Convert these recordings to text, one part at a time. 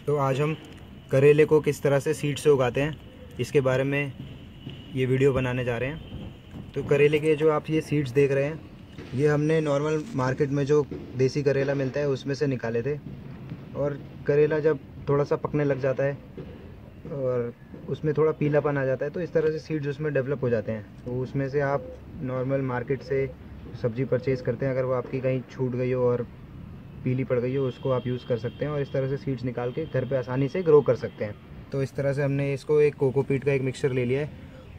तो आज हम करेले को किस तरह से सीड से उगाते हैं इसके बारे में ये वीडियो बनाने जा रहे हैं। तो करेले के जो आप ये सीड्स देख रहे हैं, ये हमने नॉर्मल मार्केट में जो देसी करेला मिलता है उसमें से निकाले थे। और करेला जब थोड़ा सा पकने लग जाता है और उसमें थोड़ा पीलापन आ जाता है, तो इस तरह से सीड्स उसमें डेवलप हो जाते हैं। तो उसमें से आप नॉर्मल मार्केट से सब्ज़ी परचेज़ करते हैं, अगर वो आपकी कहीं छूट गई हो और पीली पड़ गई हो, उसको आप यूज़ कर सकते हैं और इस तरह से सीड्स निकाल के घर पे आसानी से ग्रो कर सकते हैं। तो इस तरह से हमने इसको एक कोकोपीट का एक मिक्सचर ले लिया है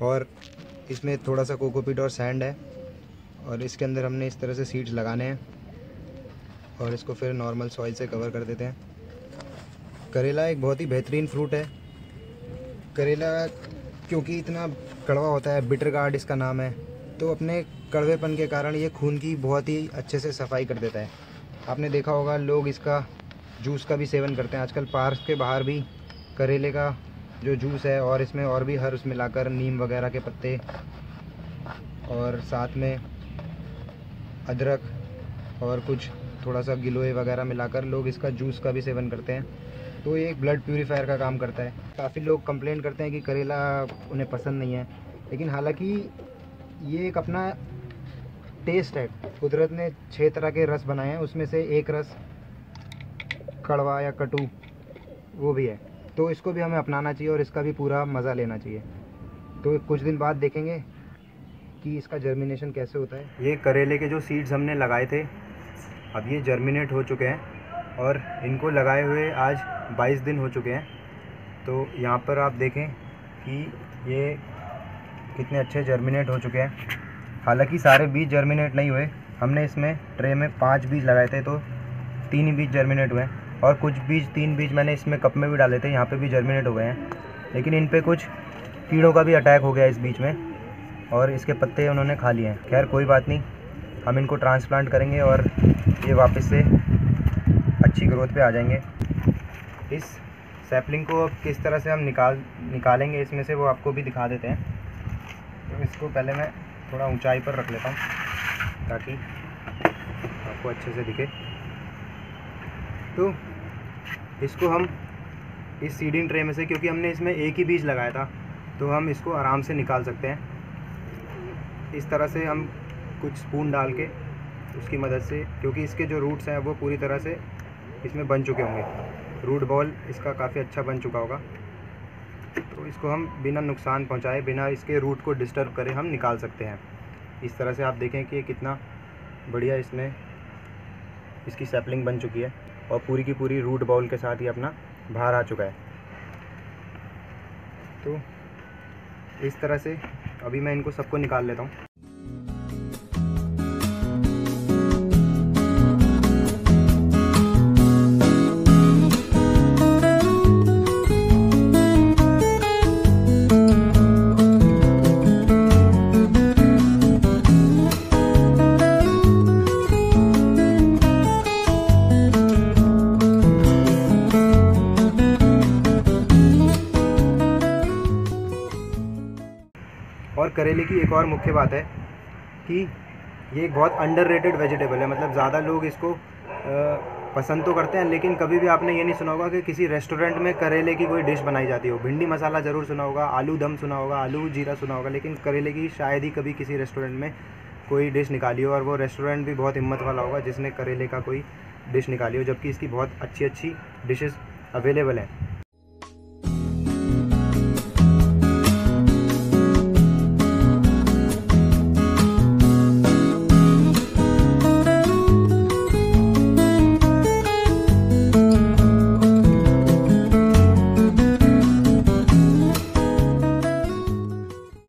और इसमें थोड़ा सा कोकोपीट और सैंड है और इसके अंदर हमने इस तरह से सीड्स लगाने हैं और इसको फिर नॉर्मल सॉइल से कवर कर देते हैं। करेला एक बहुत ही बेहतरीन फ्रूट है। करेला क्योंकि इतना कड़वा होता है, बिटर गार्ड इसका नाम है, तो अपने कड़वेपन के कारण ये खून की बहुत ही अच्छे से सफाई कर देता है। आपने देखा होगा लोग इसका जूस का भी सेवन करते हैं। आजकल पार्क के बाहर भी करेले का जो जूस है और इसमें और भी हर्ब्स मिलाकर, नीम वगैरह के पत्ते और साथ में अदरक और कुछ थोड़ा सा गिलोय वगैरह मिलाकर लोग इसका जूस का भी सेवन करते हैं। तो ये एक ब्लड प्यूरीफायर का काम करता है। काफ़ी लोग कंप्लेंट करते हैं कि करेला उन्हें पसंद नहीं है, लेकिन हालांकि ये एक अपना टेस्ट है। कुदरत ने 6 तरह के रस बनाए हैं, उसमें से एक रस कड़वा या कटु वो भी है। तो इसको भी हमें अपनाना चाहिए और इसका भी पूरा मज़ा लेना चाहिए। तो कुछ दिन बाद देखेंगे कि इसका जर्मिनेशन कैसे होता है। ये करेले के जो सीड्स हमने लगाए थे, अब ये जर्मिनेट हो चुके हैं और इनको लगाए हुए आज 22 दिन हो चुके हैं। तो यहाँ पर आप देखें कि ये कितने अच्छे जर्मिनेट हो चुके हैं। हालांकि सारे बीज जर्मिनेट नहीं हुए, हमने इसमें ट्रे में 5 बीज लगाए थे तो 3 ही बीज जर्मिनेट हुए हैं और कुछ बीज 3 बीज मैंने इसमें कप में भी डाले थे, यहाँ पे भी जर्मिनेट हो गए हैं। लेकिन इन पे कुछ कीड़ों का भी अटैक हो गया इस बीच में और इसके पत्ते उन्होंने खा लिए हैं। खैर कोई बात नहीं, हम इनको ट्रांसप्लांट करेंगे और ये वापस से अच्छी ग्रोथ पे आ जाएंगे। इस सैपलिंग को अब किस तरह से हम निकालेंगे इसमें से, वो आपको भी दिखा देते हैं। तो इसको पहले मैं थोड़ा ऊंचाई पर रख लेता हूँ ताकि आपको अच्छे से दिखे। तो इसको हम इस सीडिंग ट्रे में से, क्योंकि हमने इसमें एक ही बीज लगाया था, तो हम इसको आराम से निकाल सकते हैं। इस तरह से हम कुछ स्पून डाल के उसकी मदद से, क्योंकि इसके जो रूट्स हैं वो पूरी तरह से इसमें बन चुके होंगे, रूट बॉल इसका काफ़ी अच्छा बन चुका होगा। तो इसको हम बिना नुकसान पहुंचाए, बिना इसके रूट को डिस्टर्ब करे हम निकाल सकते हैं। इस तरह से आप देखें कि कितना बढ़िया इसमें इसकी सैपलिंग बन चुकी है और पूरी की पूरी रूट बॉल के साथ ही अपना बाहर आ चुका है। तो इस तरह से अभी मैं इनको सबको निकाल लेता हूँ। और करेले की एक और मुख्य बात है कि ये एक बहुत अंडररेटेड वेजिटेबल है। मतलब ज़्यादा लोग इसको पसंद तो करते हैं, लेकिन कभी भी आपने ये नहीं सुना होगा कि किसी रेस्टोरेंट में करेले की कोई डिश बनाई जाती हो। भिंडी मसाला ज़रूर सुना होगा, आलू दम सुना होगा, आलू जीरा सुना होगा, लेकिन करेले की शायद ही कभी किसी रेस्टोरेंट में कोई डिश निकाली हो, और वो रेस्टोरेंट भी बहुत हिम्मत वाला होगा जिसने करेले का कोई डिश निकाली हो, जबकि इसकी बहुत अच्छी अच्छी डिशेज़ अवेलेबल हैं।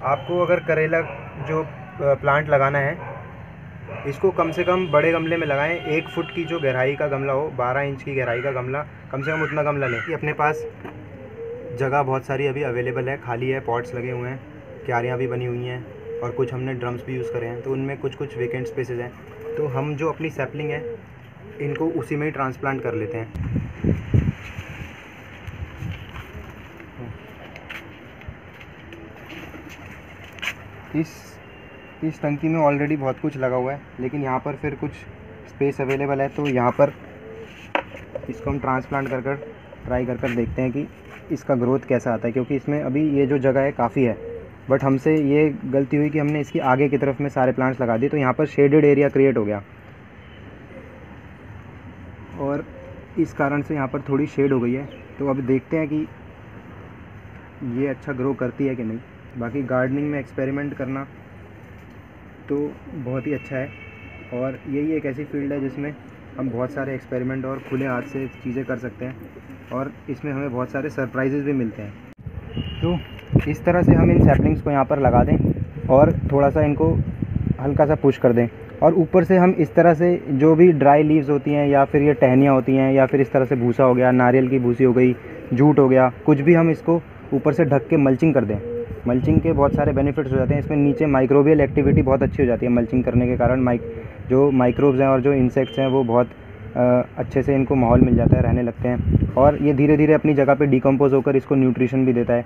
आपको अगर करेला जो प्लांट लगाना है, इसको कम से कम बड़े गमले में लगाएं। 1 फुट की जो गहराई का गमला हो, 12 इंच की गहराई का गमला, कम से कम उतना गमला लें। अपने पास जगह बहुत सारी अभी अवेलेबल है, खाली है, पॉट्स लगे हुए हैं, क्यारियाँ भी बनी हुई हैं और कुछ हमने ड्रम्स भी यूज़ करे हैं, तो उनमें कुछ कुछ वेकेंट स्पेसेस हैं। तो हम जो अपनी सैपलिंग है इनको उसी में ही ट्रांसप्लांट कर लेते हैं। इस टंकी में ऑलरेडी बहुत कुछ लगा हुआ है, लेकिन यहाँ पर फिर कुछ स्पेस अवेलेबल है, तो यहाँ पर इसको हम ट्रांसप्लांट कर ट्राई कर देखते हैं कि इसका ग्रोथ कैसा आता है, क्योंकि इसमें अभी ये जो जगह है काफ़ी है, बट हमसे ये गलती हुई कि हमने इसकी आगे की तरफ में सारे प्लांट्स लगा दिए, तो यहाँ पर शेडेड एरिया क्रिएट हो गया और इस कारण से यहाँ पर थोड़ी शेड हो गई है। तो अब देखते हैं कि ये अच्छा ग्रो करती है कि नहीं। बाकी गार्डनिंग में एक्सपेरिमेंट करना तो बहुत ही अच्छा है, और यही एक ऐसी फील्ड है जिसमें हम बहुत सारे एक्सपेरिमेंट और खुले हाथ से चीज़ें कर सकते हैं, और इसमें हमें बहुत सारे सरप्राइजेज़ भी मिलते हैं। तो इस तरह से हम इन सैपलिंग्स को यहाँ पर लगा दें और थोड़ा सा इनको हल्का सा पुश कर दें, और ऊपर से हम इस तरह से जो भी ड्राई लीव्स होती हैं या फिर ये टहनियाँ होती हैं या फिर इस तरह से भूसा हो गया, नारियल की भूसी हो गई, जूट हो गया, कुछ भी हम इसको ऊपर से ढक के मल्चिंग कर दें। मल्चिंग के बहुत सारे बेनिफिट्स हो जाते हैं। इसमें नीचे माइक्रोबियल एक्टिविटी बहुत अच्छी हो जाती है मल्चिंग करने के कारण। जो माइक्रोब्स हैं और जो इंसेक्ट्स हैं वो बहुत अच्छे से इनको माहौल मिल जाता है, रहने लगते हैं, और ये धीरे धीरे अपनी जगह पे डिकम्पोज होकर इसको न्यूट्रिशन भी देता है।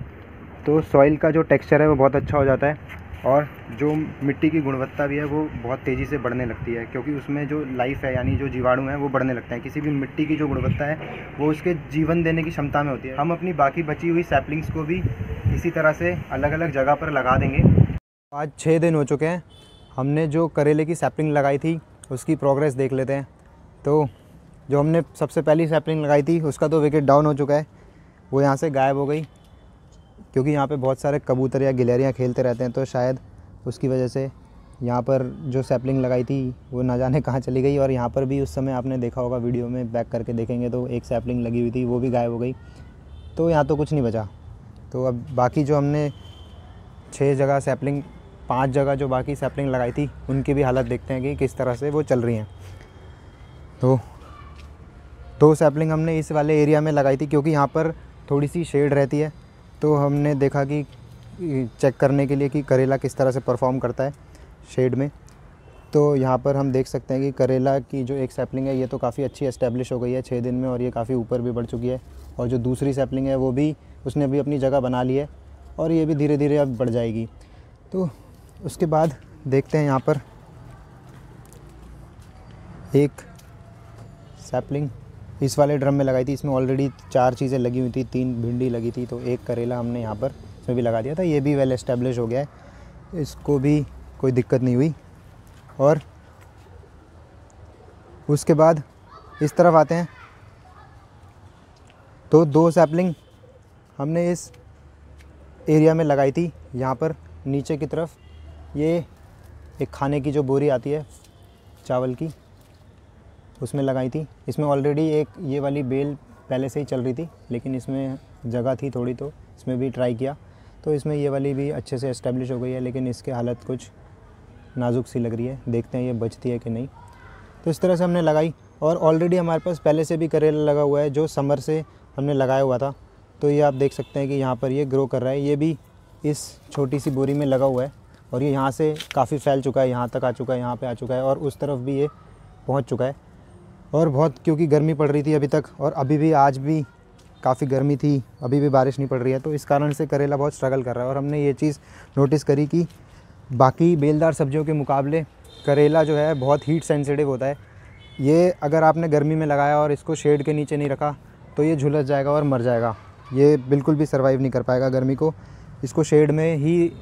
तो सॉइल का जो टेक्सचर है वो बहुत अच्छा हो जाता है, और जो मिट्टी की गुणवत्ता भी है वो बहुत तेज़ी से बढ़ने लगती है, क्योंकि उसमें जो लाइफ है यानी जो जीवाणु हैं वो बढ़ने लगते हैं। किसी भी मिट्टी की जो गुणवत्ता है वो उसके जीवन देने की क्षमता में होती है। हम अपनी बाकी बची हुई सैपलिंग्स को भी इसी तरह से अलग अलग जगह पर लगा देंगे। आज 6 दिन हो चुके हैं, हमने जो करेले की सैपलिंग लगाई थी उसकी प्रोग्रेस देख लेते हैं। तो जो हमने सबसे पहली सैपलिंग लगाई थी उसका तो विकेट डाउन हो चुका है, वो यहाँ से गायब हो गई, क्योंकि यहाँ पे बहुत सारे कबूतर या गिलहरियाँ खेलते रहते हैं, तो शायद उसकी वजह से यहाँ पर जो सैपलिंग लगाई थी वो ना जाने कहाँ चली गई। और यहाँ पर भी उस समय आपने देखा होगा, वीडियो में बैक करके देखेंगे तो एक सैपलिंग लगी हुई थी, वो भी गायब हो गई। तो यहाँ तो कुछ नहीं बचा। तो अब बाकी जो हमने 6 जगह सैपलिंग, 5 जगह जो बाकी सैपलिंग लगाई थी उनकी भी हालत देखते हैं कि किस तरह से वो चल रही हैं। तो 2 सैपलिंग हमने इस वाले एरिया में लगाई थी, क्योंकि यहाँ पर थोड़ी सी शेड रहती है, तो हमने देखा कि चेक करने के लिए कि करेला किस तरह से परफॉर्म करता है शेड में। तो यहाँ पर हम देख सकते हैं कि करेला की जो एक सैपलिंग है ये तो काफ़ी अच्छी एस्टेब्लिश हो गई है 6 दिन में, और ये काफ़ी ऊपर भी बढ़ चुकी है। और जो दूसरी सैपलिंग है वो भी उसने भी अपनी जगह बना ली है, और ये भी धीरे धीरे अब बढ़ जाएगी। तो उसके बाद देखते हैं यहाँ पर एक सैपलिंग इस वाले ड्रम में लगाई थी। इसमें ऑलरेडी 4 चीज़ें लगी हुई थी, 3 भिंडी लगी थी, तो एक करेला हमने यहाँ पर इसमें भी लगा दिया था। ये भी वेल एस्टेब्लिश हो गया है, इसको भी कोई दिक्कत नहीं हुई। और उसके बाद इस तरफ आते हैं, तो 2 सैपलिंग हमने इस एरिया में लगाई थी। यहाँ पर नीचे की तरफ ये एक खाने की जो बोरी आती है चावल की, उसमें लगाई थी। इसमें ऑलरेडी एक ये वाली बेल पहले से ही चल रही थी, लेकिन इसमें जगह थी थोड़ी, तो इसमें भी ट्राई किया, तो इसमें ये वाली भी अच्छे से एस्टेब्लिश हो गई है, लेकिन इसकी हालत कुछ नाजुक सी लग रही है। देखते हैं ये बचती है कि नहीं। तो इस तरह से हमने लगाई, और ऑलरेडी हमारे पास पहले से भी करेला लगा हुआ है जो समर से हमने लगाया हुआ था। तो ये आप देख सकते हैं कि यहाँ पर ये ग्रो कर रहा है। ये भी इस छोटी सी बोरी में लगा हुआ है, और ये यहाँ से काफ़ी फैल चुका है, यहाँ तक आ चुका है, यहाँ पे आ चुका है, और उस तरफ भी ये पहुँच चुका है। और बहुत, क्योंकि गर्मी पड़ रही थी अभी तक, और अभी भी आज भी काफ़ी गर्मी थी, अभी भी बारिश नहीं पड़ रही है, तो इस कारण से करेला बहुत स्ट्रगल कर रहा है। और हमने ये चीज़ नोटिस करी कि बाकी बेलदार सब्जियों के मुकाबले करेला जो है बहुत हीट सेंसिटिव होता है। ये अगर आपने गर्मी में लगाया और इसको शेड के नीचे नहीं रखा तो ये झुलस जाएगा और मर जाएगा। ये बिल्कुल भी सर्वाइव नहीं कर पाएगा गर्मी को। इसको शेड में ही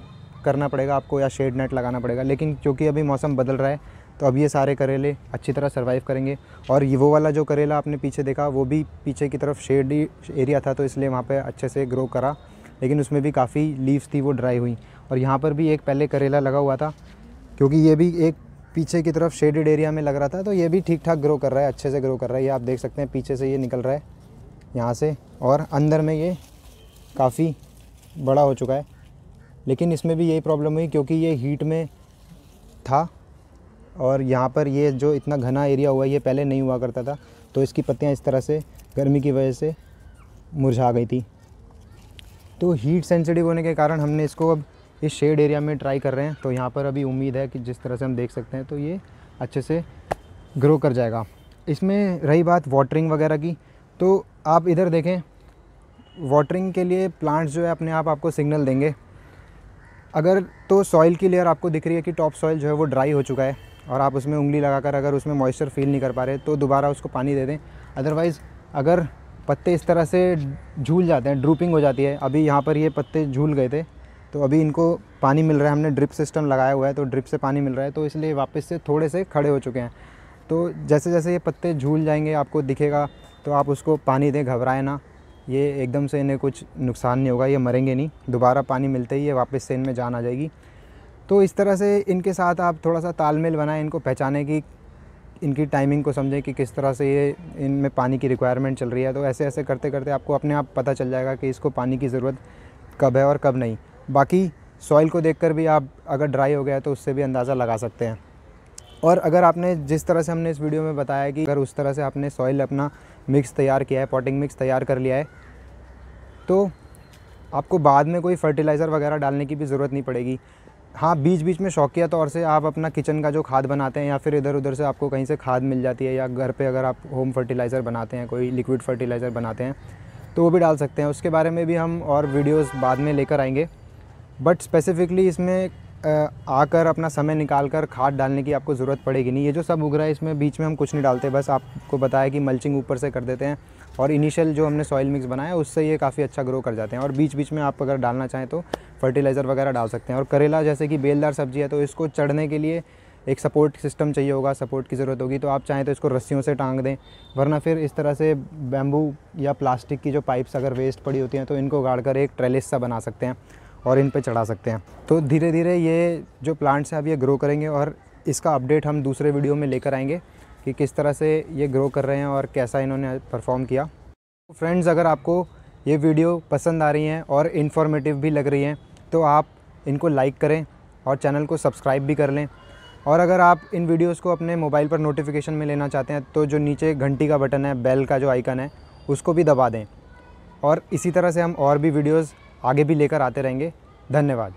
करना पड़ेगा आपको, या शेड नेट लगाना पड़ेगा। लेकिन क्योंकि अभी मौसम बदल रहा है, तो अब ये सारे करेले अच्छी तरह सर्वाइव करेंगे। और ये वो वाला जो करेला आपने पीछे देखा, वो भी पीछे की तरफ शेडी एरिया था, तो इसलिए वहाँ पे अच्छे से ग्रो करा, लेकिन उसमें भी काफ़ी लीव्स थी वो ड्राई हुई। और यहाँ पर भी एक पहले करेला लगा हुआ था, क्योंकि ये भी एक पीछे की तरफ शेडेड एरिया में लग रहा था, तो ये भी ठीक ठाक ग्रो कर रहा है, अच्छे से ग्रो कर रहा है। ये आप देख सकते हैं पीछे से ये निकल रहा है यहाँ से, और अंदर में ये काफ़ी बड़ा हो चुका है। लेकिन इसमें भी यही प्रॉब्लम हुई, क्योंकि ये हीट में था, और यहाँ पर ये जो इतना घना एरिया हुआ है ये पहले नहीं हुआ करता था, तो इसकी पत्तियाँ इस तरह से गर्मी की वजह से मुरझा गई थी। तो हीट सेंसिटिव होने के कारण हमने इसको अब इस शेड एरिया में ट्राई कर रहे हैं। तो यहाँ पर अभी उम्मीद है कि जिस तरह से हम देख सकते हैं तो ये अच्छे से ग्रो कर जाएगा। इसमें रही बात वाटरिंग वगैरह की, तो आप इधर देखें, वाटरिंग के लिए प्लांट्स जो है अपने आप आपको सिग्नल देंगे। अगर तो सॉइल की लेयर आपको दिख रही है कि टॉप सॉइल जो है वो ड्राई हो चुका है, और आप उसमें उंगली लगाकर अगर उसमें मॉइस्चर फील नहीं कर पा रहे तो दोबारा उसको पानी दे दें। अदरवाइज़ अगर पत्ते इस तरह से झूल जाते हैं, ड्रूपिंग हो जाती है। अभी यहाँ पर ये पत्ते झूल गए थे, तो अभी इनको पानी मिल रहा है, हमने ड्रिप सिस्टम लगाया हुआ है तो ड्रिप से पानी मिल रहा है, तो इसलिए वापस से थोड़े से खड़े हो चुके हैं। तो जैसे जैसे ये पत्ते झूल जाएंगे आपको दिखेगा, तो आप उसको पानी दें, घबराएं ना। ये एकदम से इन्हें कुछ नुकसान नहीं होगा, ये मरेंगे नहीं, दोबारा पानी मिलते ही ये वापस से इनमें जान आ जाएगी। तो इस तरह से इनके साथ आप थोड़ा सा तालमेल बनाएं, इनको पहचानें कि इनकी टाइमिंग को समझें कि किस तरह से ये इनमें पानी की रिक्वायरमेंट चल रही है। तो ऐसे ऐसे करते करते आपको अपने आप पता चल जाएगा कि इसको पानी की ज़रूरत कब है और कब नहीं। बाकी सॉइल को देखकर भी आप अगर ड्राई हो गया है तो उससे भी अंदाज़ा लगा सकते हैं। और अगर आपने जिस तरह से हमने इस वीडियो में बताया कि अगर उस तरह से आपने सॉइल अपना मिक्स तैयार किया है, पॉटिंग मिक्स तैयार कर लिया है, तो आपको बाद में कोई फर्टिलाइज़र वगैरह डालने की भी ज़रूरत नहीं पड़ेगी। हाँ, बीच बीच में शौकिया तौर से आप अपना किचन का जो खाद बनाते हैं या फिर इधर उधर से आपको कहीं से खाद मिल जाती है, या घर पे अगर आप होम फर्टिलाइज़र बनाते हैं, कोई लिक्विड फर्टिलाइज़र बनाते हैं, तो वो भी डाल सकते हैं। उसके बारे में भी हम और वीडियोस बाद में लेकर आएंगे। बट स्पेसिफ़िकली इसमें आकर अपना समय निकाल कर खाद डालने की आपको ज़रूरत पड़ेगी नहीं। ये जो सब उग रहा है इसमें बीच में हम कुछ नहीं डालते, बस आपको बताया कि मल्चिंग ऊपर से कर देते हैं और इनिशियल जो हमने सॉइल मिक्स बनाया उससे ये काफ़ी अच्छा ग्रो कर जाते हैं। और बीच बीच में आप अगर डालना चाहें तो फर्टिलाइज़र वगैरह डाल सकते हैं। और करेला जैसे कि बेलदार सब्ज़ी है, तो इसको चढ़ने के लिए एक सपोर्ट सिस्टम चाहिए होगा, सपोर्ट की ज़रूरत होगी। तो आप चाहें तो इसको रस्सियों से टांग दें, वरना फिर इस तरह से बैम्बू या प्लास्टिक की जो पाइप्स अगर वेस्ट पड़ी होती हैं तो इनको गाड़ कर एक ट्रेलिस सा बना सकते हैं और इन पे चढ़ा सकते हैं। तो धीरे धीरे ये जो प्लांट्स हैं अब ये ग्रो करेंगे और इसका अपडेट हम दूसरे वीडियो में लेकर आएंगे कि किस तरह से ये ग्रो कर रहे हैं और कैसा इन्होंने परफॉर्म किया। तो फ्रेंड्स, अगर आपको ये वीडियो पसंद आ रही हैं और इन्फॉर्मेटिव भी लग रही हैं तो आप इनको लाइक करें और चैनल को सब्सक्राइब भी कर लें। और अगर आप इन वीडियोज़ को अपने मोबाइल पर नोटिफिकेशन में लेना चाहते हैं तो जो नीचे घंटी का बटन है, बेल का जो आइकन है, उसको भी दबा दें। और इसी तरह से हम और भी वीडियोज़ आगे भी लेकर आते रहेंगे। धन्यवाद।